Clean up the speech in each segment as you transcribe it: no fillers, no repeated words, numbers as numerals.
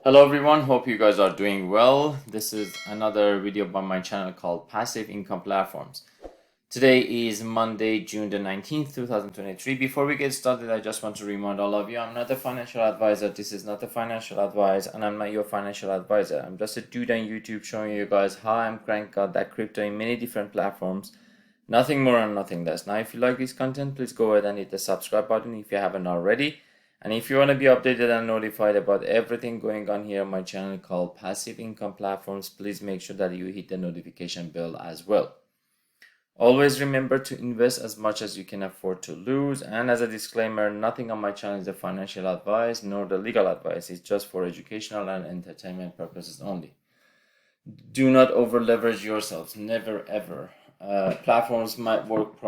Hello everyone, hope you guys are doing well. This is another video by my channel called Passive Income Platforms. Today is Monday, June the 19th, 2023. Before we get started, I just want to remind all of you, I'm not a financial advisor. This is not a financial advice, and I'm not your financial advisor. I'm just a dude on YouTube showing you guys how I'm cranking out that crypto in many different platforms. Nothing more and nothing less. Now, if you like this content, please go ahead and hit the subscribe button if you haven't already. And if you want to be updated and notified about everything going on here on my channel called Passive Income Platforms, please make sure that you hit the notification bell as well. Always remember to invest as much as you can afford to lose. And as a disclaimer, nothing on my channel is a financial advice nor the legal advice. It's just for educational and entertainment purposes only. Do not over leverage yourselves. Never ever. Platforms might work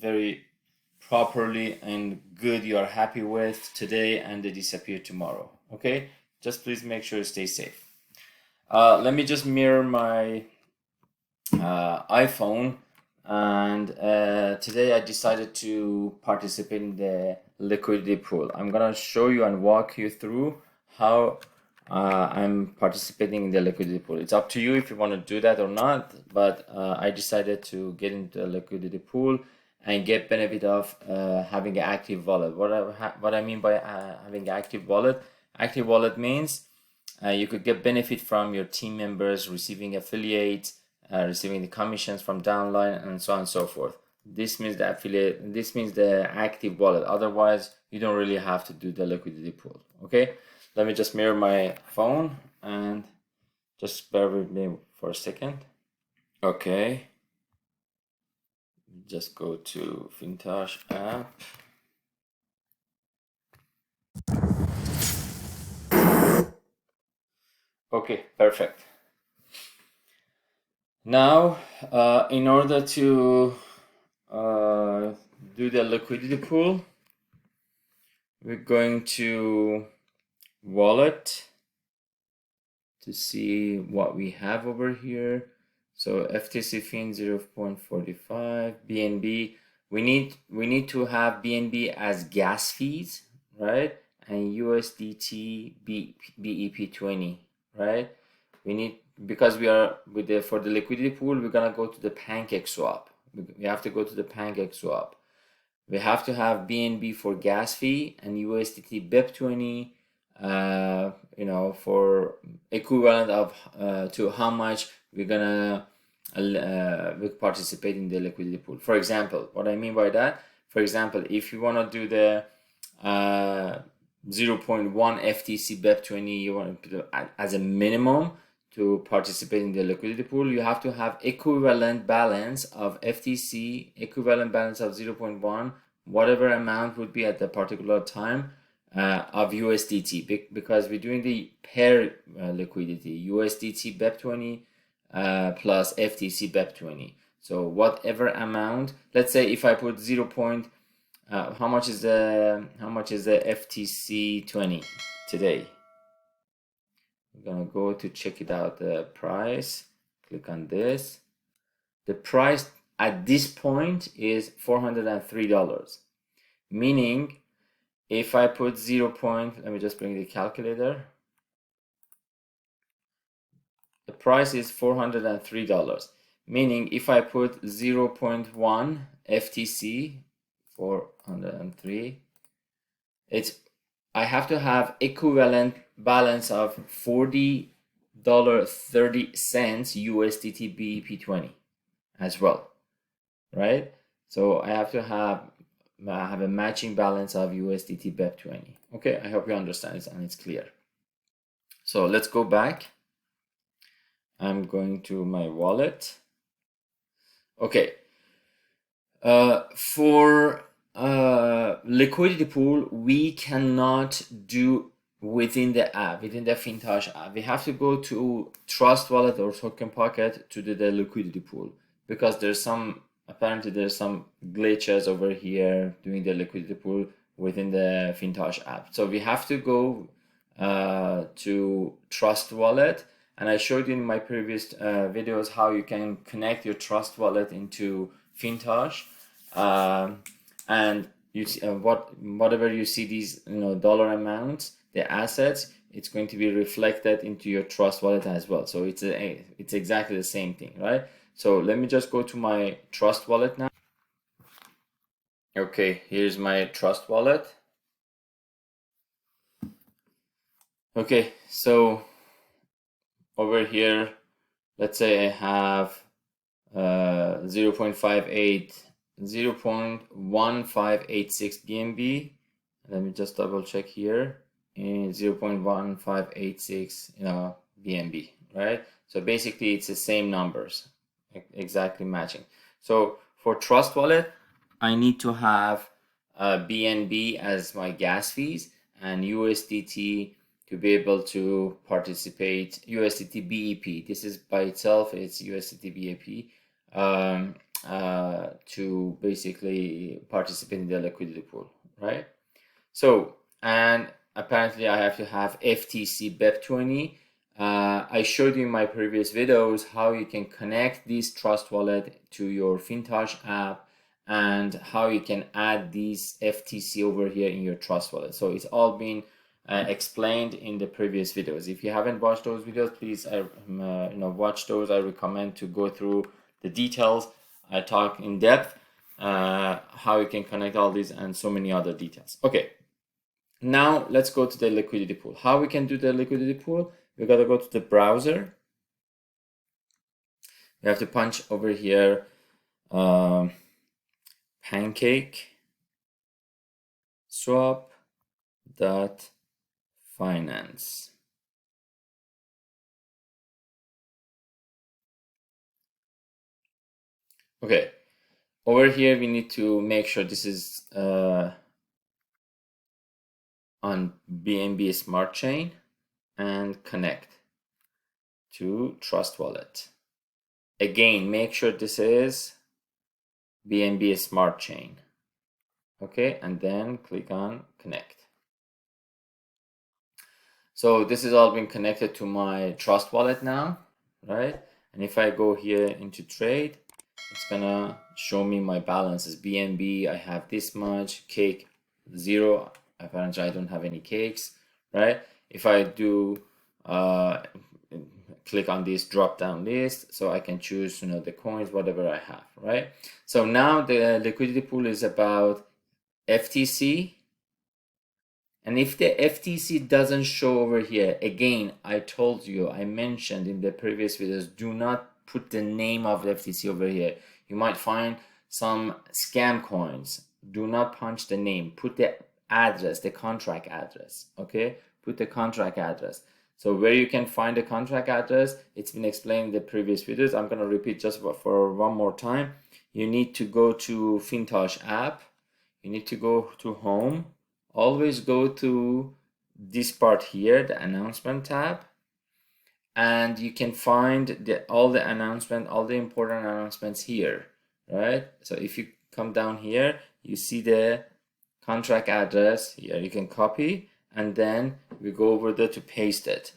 very properly and good you are happy with today and they disappear tomorrow. Okay, just please make sure you stay safe. Let me just mirror my iPhone, and today I decided to participate in the liquidity pool. I'm gonna show you and walk you through how I'm participating in the liquidity pool. It's up to you if you want to do that or not, but I decided to get into the liquidity pool and get benefit of having an active wallet. What I mean by having an active wallet means you could get benefit from your team members receiving affiliates, receiving the commissions from downline, and so on and so forth. This means the affiliate. This means the active wallet. Otherwise, you don't really have to do the liquidity pool. Okay, let me just mirror my phone and just bear with me for a second. Okay. Just go to FINTOCH app. Okay, perfect. Now, in order to do the liquidity pool, we're going to wallet to see what we have over here. So FTC fin 0.45, BNB. We need to have BNB as gas fees, right? And USDT BEP20, right? We need, because we are for the liquidity pool, we're gonna go to the pancake swap. We have to go to the pancake swap. We have to have BNB for gas fee and USDT BEP20. For equivalent of to how much we're gonna participate in the liquidity pool. For example, what I mean by that, for example, if you want to do the 0.1 FTC BEP20, you want to do as a minimum to participate in the liquidity pool, you have to have equivalent balance of FTC, equivalent balance of 0.1, whatever amount would be at the particular time, of USDT, because we're doing the pair liquidity, USDT BEP20 plus FTC BEP20. So whatever amount, let's say if I put 0. How much is the FTC 20 today? We're gonna go to check it out, the price. Click on this. The price at this point is $403, meaning if I put 0. Let me just bring the calculator. The price is $403, meaning if I put 0.1 FTC, 403, I have to have equivalent balance of $40.30 USDT BEP20 as well, right? So I have to have a matching balance of USDT BEP20. Okay, I hope you understand this and it's clear. So let's go back. I'm going to my wallet. Okay, for liquidity pool, we cannot do within the app, within the FINTOCH app. We have to go to Trust Wallet or Token Pocket to do the liquidity pool, because apparently there's some glitches over here doing the liquidity pool within the FINTOCH app. So we have to go to Trust Wallet, and I showed you in my previous videos how you can connect your Trust Wallet into FINTOCH, and you see, whatever you see these dollar amounts, the assets, it's going to be reflected into your Trust wallet as well. So it's exactly the same thing, right? So let me just go to my Trust wallet now. Okay, here's my Trust wallet. Okay, so over here, let's say I have 0.1586 BNB. Let me just double check here. In 0.1586 BNB, right? So basically it's the same numbers, exactly matching. So for Trust wallet, I need to have BNB as my gas fees and USDT to be able to participate. USDT BEP, this is by itself, it's USDT BEP, to basically participate in the liquidity pool, right? So, and apparently I have to have FTC BEP20. I showed you in my previous videos how you can connect this Trust wallet to your FINTOCH app and how you can add these FTC over here in your Trust wallet. So it's all been explained in the previous videos. If you haven't watched those videos, please watch those. I recommend to go through the details. I talk in depth how you can connect all these and so many other details. Okay, now let's go to the liquidity pool. How we can do the liquidity pool? We gotta go to the browser. We have to punch over here pancake swap.finance. Okay, over here we need to make sure this is on BNB Smart Chain and connect to Trust Wallet. Again, make sure this is BNB Smart Chain. Okay, and then click on connect. So this has all been connected to my Trust wallet now, right? And if I go here into trade, it's gonna show me my balances. BNB, I have this much, cake 0. Apparently I don't have any cakes, right? If I do click on this drop down list, so I can choose the coins, whatever I have, right? So now the liquidity pool is about FTC. And if the FTC doesn't show over here, again, I told you, I mentioned in the previous videos, do not put the name of the FTC over here. You might find some scam coins. Do not punch the name. Put the address, the contract address, okay? Put the contract address. So where you can find the contract address, it's been explained in the previous videos. I'm gonna repeat just for one more time. You need to go to FinTOCH app. You need to go to home. Always go to this part here, the announcement tab, and you can find all the important announcements here, right? So if you come down here, you see the contract address here. You can copy, and then we go over there to paste it.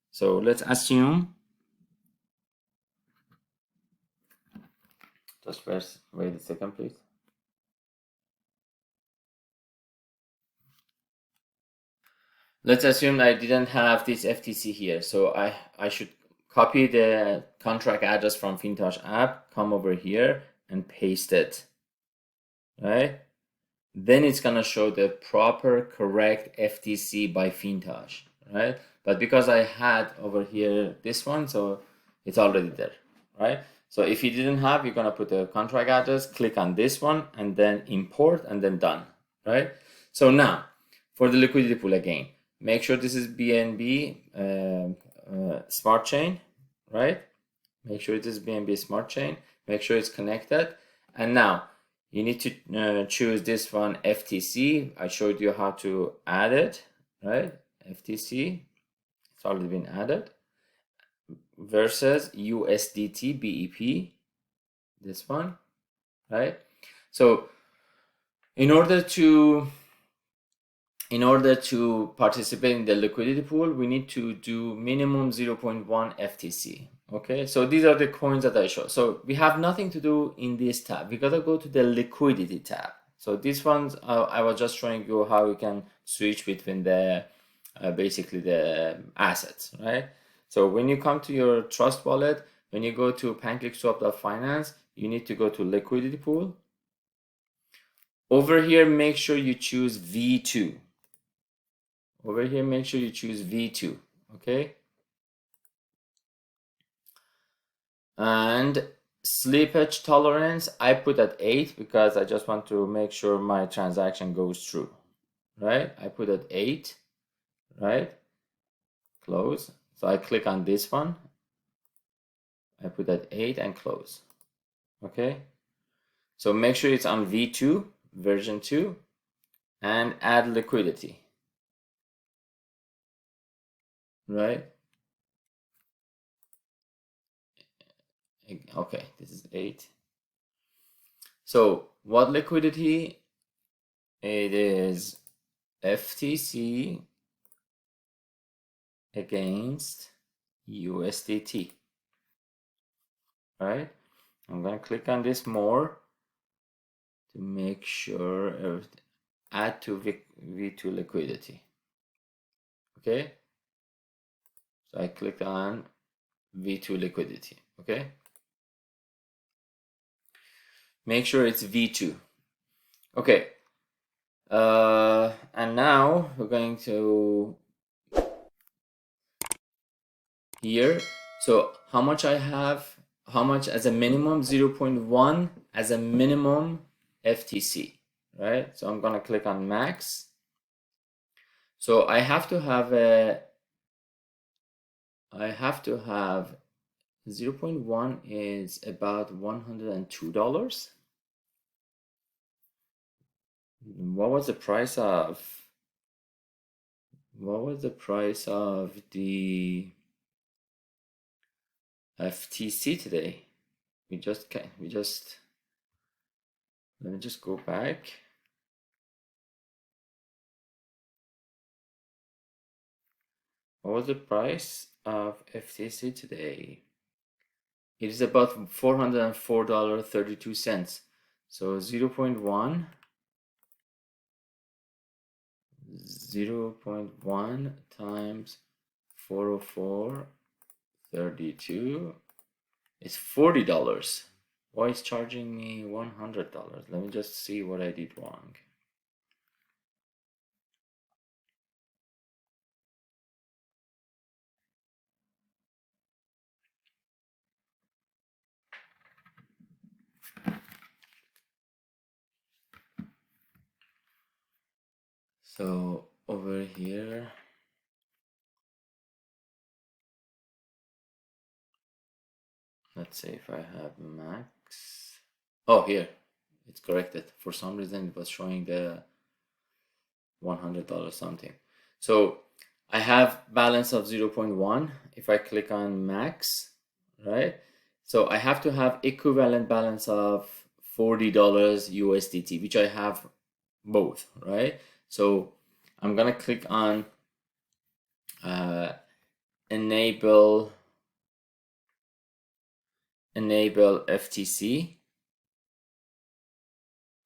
So let's assume, just first wait a second, please. Let's assume I didn't have this FTC here, so I should copy the contract address from FinTOCH app, come over here and paste it, right? Then it's gonna show the proper correct FTC by FinTOCH, right? But because I had over here this one, so it's already there, right? So if you didn't have, you're gonna put the contract address, click on this one, and then import, and then done, right? So now, for the liquidity pool again, make sure this is BNB Smart Chain, right? Make sure it is BNB Smart Chain. Make sure it's connected. And now you need to choose this one, FTC. I showed you how to add it, right? FTC, it's already been added. Versus USDT BEP, this one, right? So in order to participate in the liquidity pool, we need to do minimum 0.1 FTC. Okay, so these are the coins that I show. So we have nothing to do in this tab. We gotta go to the liquidity tab. So these ones, I was just showing you how you can switch between the basically the assets, right? So when you come to your Trust wallet, when you go to PancakeSwap.finance, you need to go to liquidity pool. Over here, make sure you choose V2. Over here, make sure you choose V2, okay? And slippage tolerance, I put at 8 because I just want to make sure my transaction goes through, right? I put at 8, right? Close. So I click on this one. I put at 8 and close, okay? So make sure it's on V2, version 2, and add liquidity, right? Okay, this is 8. So what liquidity? It is FTC against USDT, right? I'm gonna click on this more to make sure add to V2 liquidity, okay? So I click on V2 liquidity, okay? Make sure it's V2. Okay. And now we're going to here. So how much I have, how much as a minimum, 0.1 as a minimum FTC, right? So I'm gonna click on max. So I have to have 0.1 is about $102. What was the price of the FTC today? Let me just go back. What was the price of FTC today? It is about $404.32. So 0.1 times 404.32 is $40. Why is charging me $100? Let me just see what I did wrong. So over here, let's say if I have max. Oh, here, it's corrected. For some reason, it was showing the $100 something. So I have balance of 0.1. If I click on max, right? So I have to have equivalent balance of $40 USDT, which I have both, right? So I'm gonna click on enable FTC,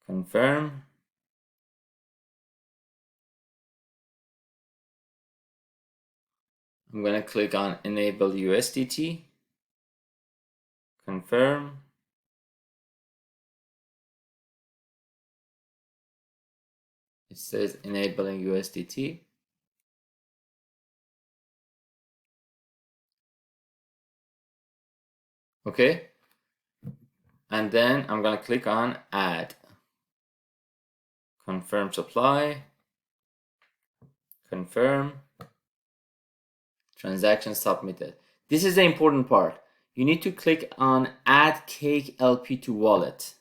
confirm. I'm gonna click on enable USDT, confirm. It says enabling USDT. Okay. And then I'm gonna click on add. Confirm supply. Confirm. Transaction submitted. This is the important part. You need to click on add cake LP to wallet.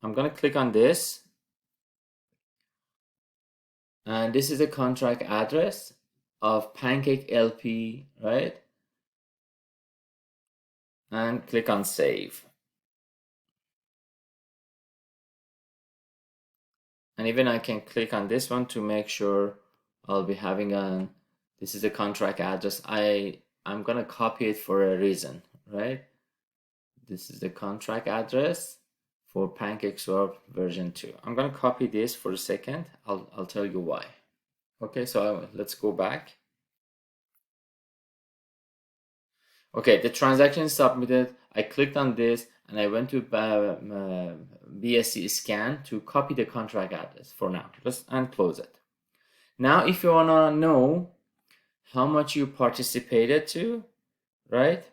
I'm gonna click on this. And this is the contract address of Pancake LP, right? And click on save. And even I can click on this one to make sure I'll be having this is the contract address. I'm gonna copy it for a reason, right? This is the contract address for PancakeSwap version 2. I'm gonna copy this for a second. I'll tell you why. Okay, so let's go back. Okay, the transaction is submitted. I clicked on this and I went to BSC scan to copy the contract address for now. Just and close it. Now, if you wanna know how much you participated to, right?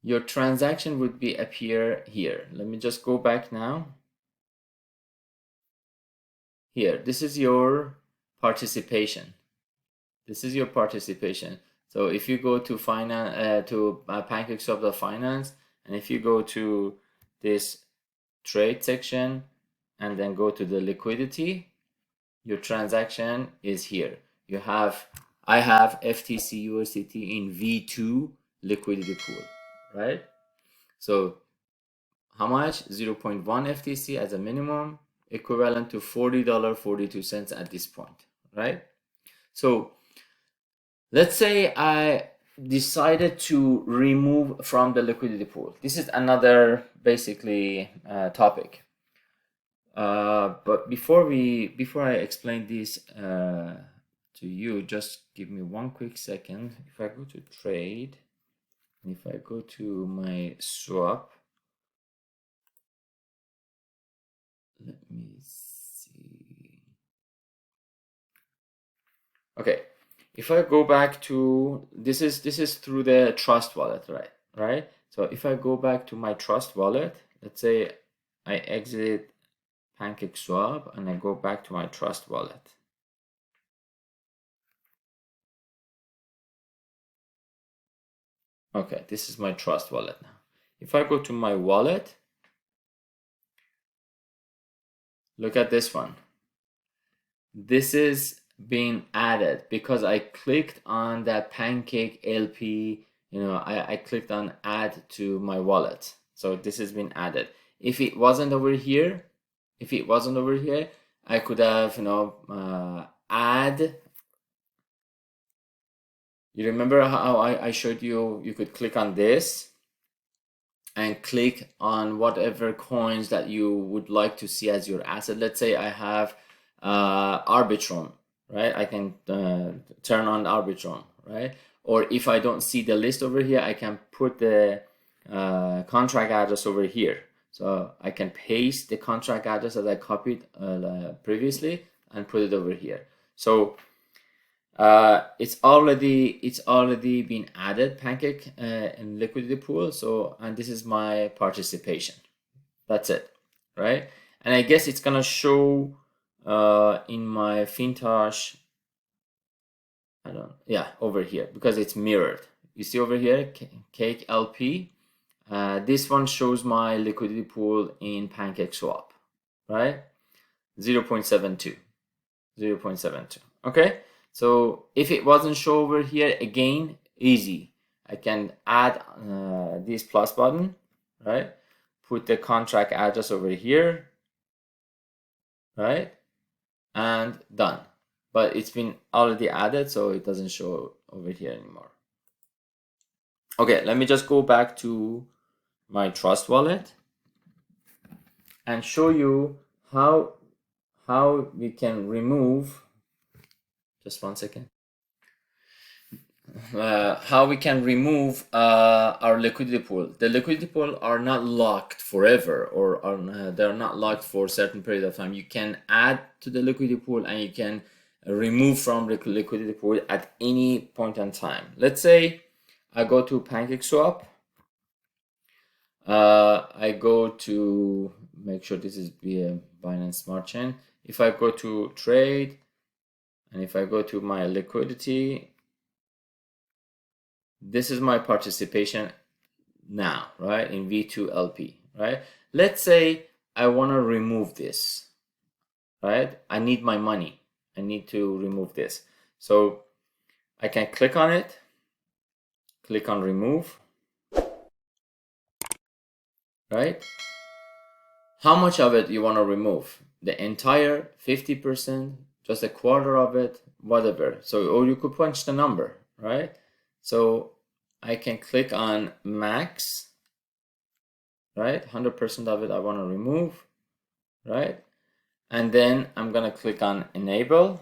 Your transaction would be appear here. Let me just go back now. Here, this is your participation. This is your participation. So if you go to finance PancakeSwap.finance, and if you go to this trade section and then go to the liquidity, your transaction is here. I have FTC USDT in V2 liquidity pool, right? So how much? 0.1 FTC as a minimum, equivalent to $40.42 at this point, right? So let's say I decided to remove from the liquidity pool. This is another basically topic. But before I explain this to you, just give me one quick second. If I go to trade, and if I go to my swap, let me see. Okay, if I go back to this is through the Trust wallet, right? So if I go back to my Trust wallet, let's say I exit PancakeSwap and I go back to my Trust wallet. Okay, this is my Trust wallet now. If I go to my wallet, look at this one. This is being added because I clicked on that Pancake LP. I clicked on add to my wallet. So this has been added. If it wasn't over here, I could have, add. You remember how I showed you, you could click on this and click on whatever coins that you would like to see as your asset. Let's say I have Arbitrum, right? I can turn on Arbitrum, right? Or if I don't see the list over here, I can put the contract address over here. So I can paste the contract address that I copied previously and put it over here. So it's already been added, Pancake in liquidity pool. So, and this is my participation. That's it, right? And I guess it's gonna show in my FINTOCH. Over here because it's mirrored. You see over here, Cake LP. This one shows my liquidity pool in PancakeSwap, right? 0.72. Okay. So if it wasn't show over here, again, easy. I can add this plus button, right? Put the contract address over here, right? And done. But it's been already added, so it doesn't show over here anymore. Okay, let me just go back to my Trust wallet and show you how we can remove. Just one second. How we can remove our liquidity pool. The liquidity pool are not locked forever, or they're not locked for a certain period of time. You can add to the liquidity pool and you can remove from the liquidity pool at any point in time. Let's say I go to PancakeSwap. I go to, make sure this is via Binance Smart Chain. If I go to trade and if I go to my liquidity, this is my participation now, right, in V2 LP, right? Let's say I want to remove this, right? I need my money. I need to remove this. So I can click on it, click on remove, right? How much of it you want to remove? The entire 50%, just a quarter of it, whatever. So, or you could punch the number, right? So I can click on max, right? 100% of it I want to remove, right? And then I'm going to click on enable.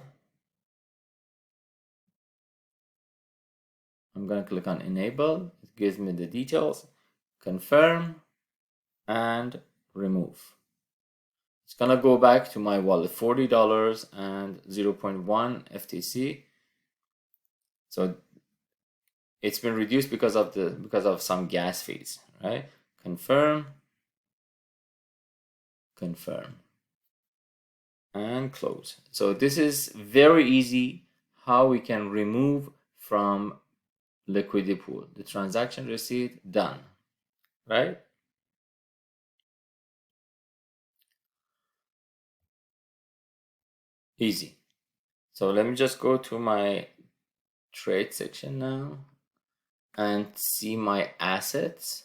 I'm going to click on enable. It gives me the details, confirm, and remove. It's going to go back to my wallet, $40 and 0.1 FTC. So it's been reduced because of some gas fees, right? Confirm, confirm, and close. So this is very easy how we can remove from liquidity pool. The transaction receipt done, right? Easy. So let me just go to my trade section now and see my assets.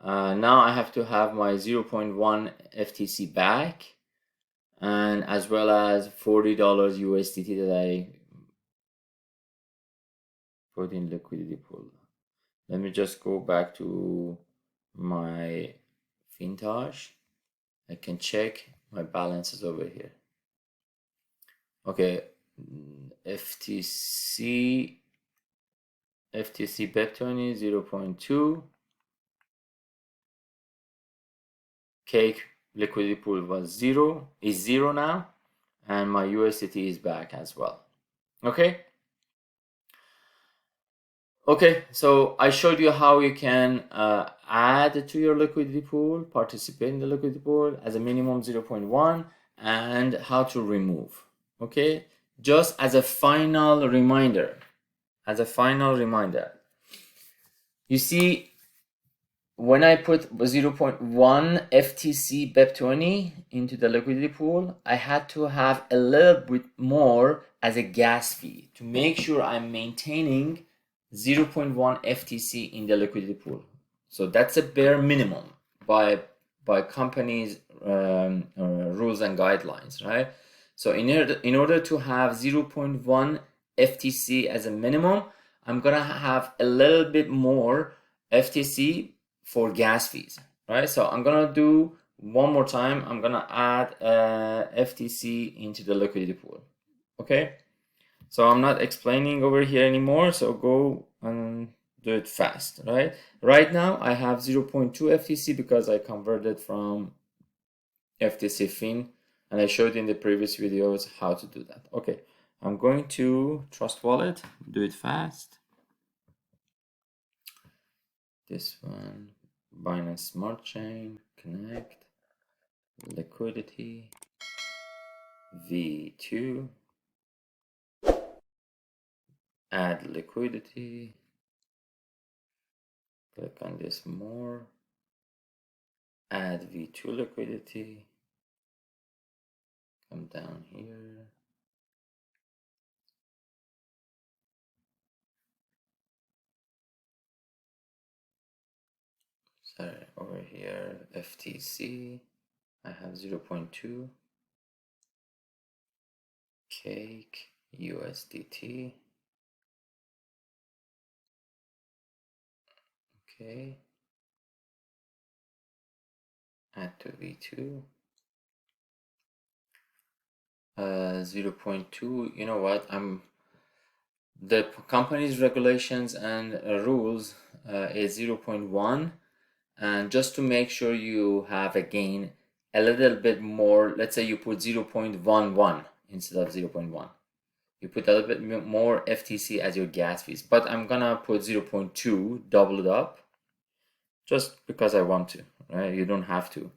Now I have to have my 0.1 FTC back, and as well as $40 USDT that I put in liquidity pool. Let me just go back to my FINTOCH. I can check my balances over here. Okay, FTC BEP20 0.2. Cake liquidity pool was is zero now, and my USDT is back as well. Okay, so I showed you how you can add to your liquidity pool, participate in the liquidity pool as a minimum 0.1, and how to remove. Okay, just as a final reminder, you see, when I put 0.1 FTC BEP20 into the liquidity pool, I had to have a little bit more as a gas fee to make sure I'm maintaining 0.1 FTC in the liquidity pool. So that's a bare minimum by companies' rules and guidelines, right? So in order to have 0.1 FTC as a minimum, I'm gonna have a little bit more FTC for gas fees, right? So I'm gonna do one more time. I'm gonna add FTC into the liquidity pool. Okay, so I'm not explaining over here anymore, so go and do it fast, right? Right now I have 0.2 FTC because I converted from FTC fin, and I showed in the previous videos how to do that. Okay, I'm going to Trust Wallet, do it fast. This one, Binance Smart Chain, connect, liquidity, V2, add liquidity, click on this more, add V2 liquidity, come down here, sorry, over here, FTC, I have 0.2, cake, USDT, okay, add to V2, 0.2, you know what, the company's regulations and rules is 0.1, and just to make sure you have again a little bit more, let's say you put 0.11 instead of 0.1, you put a little bit more FTC as your gas fees, but I'm gonna put 0.2, double it up, just because I want to, right? You don't have to.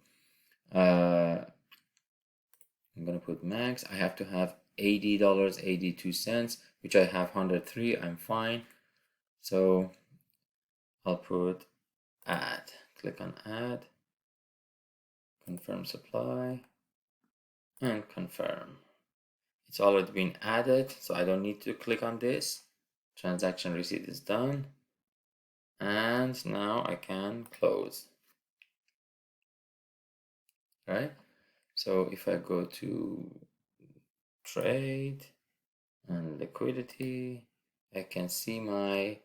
I'm gonna put max. I have to have $80.82, which I have 103. I'm fine. So I'll put add. Click on add, confirm supply, and confirm. It's already been added, so I don't need to click on this. Transaction receipt is done. And now I can close. Right? So if I go to trade and liquidity, I can see my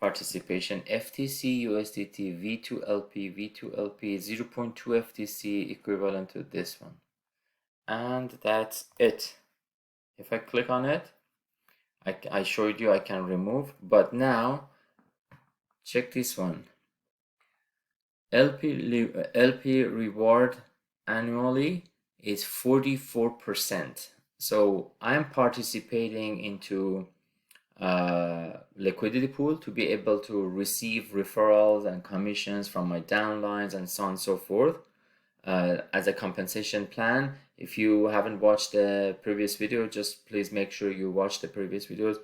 participation FTC, USDT, V2LP, V2LP, 0.2 FTC equivalent to this one. And that's it. If I click on it, I I showed you I can remove, but now check this one. LP reward annually is 44%. So I'm participating into liquidity pool to be able to receive referrals and commissions from my downlines and so on and so forth as a compensation plan. If you haven't watched the previous video, just please make sure you watch the previous videos.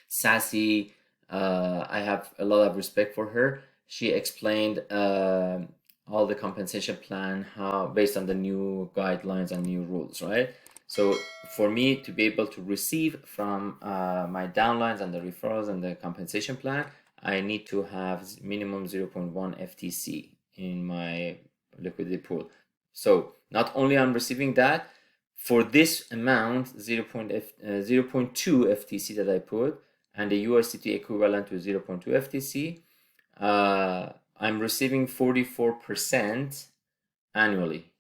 Sassy, I have a lot of respect for her. She explained all the compensation plan, how based on the new guidelines and new rules, right? So for me to be able to receive from my downlines and the referrals and the compensation plan, I need to have minimum 0.1 FTC in my liquidity pool. So not only I'm receiving that, for this amount, 0.2 FTC that I put, and the USDT equivalent to 0.2 FTC, I'm receiving 44% annually,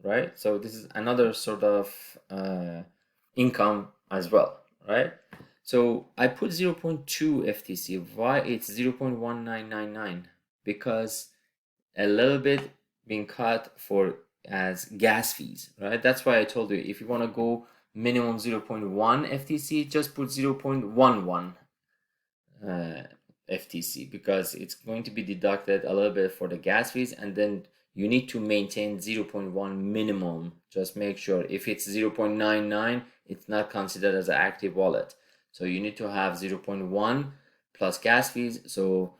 right? So this is another sort of income as well, right? So I put 0.2 FTC. Why it's 0.1999? Because a little bit being cut for as gas fees, right? That's why I told you, if you want to go minimum 0.1 FTC, just put 0.11 FTC, because it's going to be deducted a little bit for the gas fees, and then you need to maintain 0.1 minimum. Just make sure if it's 0.99, it's not considered as an active wallet. So you need to have 0.1 plus gas fees. So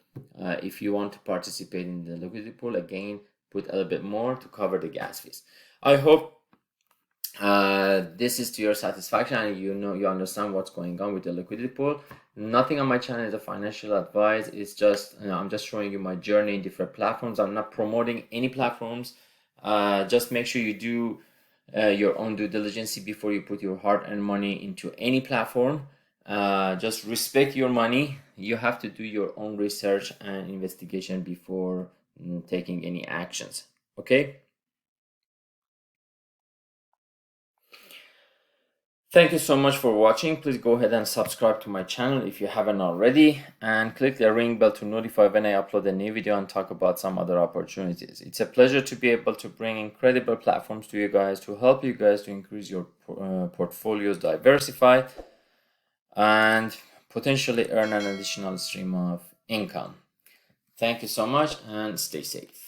if you want to participate in the liquidity pool, again, put a little bit more to cover the gas fees. I hope this is to your satisfaction and you understand what's going on with the liquidity pool. Nothing on my channel is a financial advice. It's just I'm just showing you my journey in different platforms. I'm not promoting any platforms. Just make sure you do your own due diligence before you put your hard-earned money into any platform. Just respect your money. You have to do your own research and investigation before taking any actions. Okay. Thank you so much for watching. Please go ahead and subscribe to my channel if you haven't already, and click the ring bell to notify when I upload a new video and talk about some other opportunities. It's a pleasure to be able to bring incredible platforms to you guys to help you guys to increase your portfolios, diversify, and potentially earn an additional stream of income. Thank you so much and stay safe.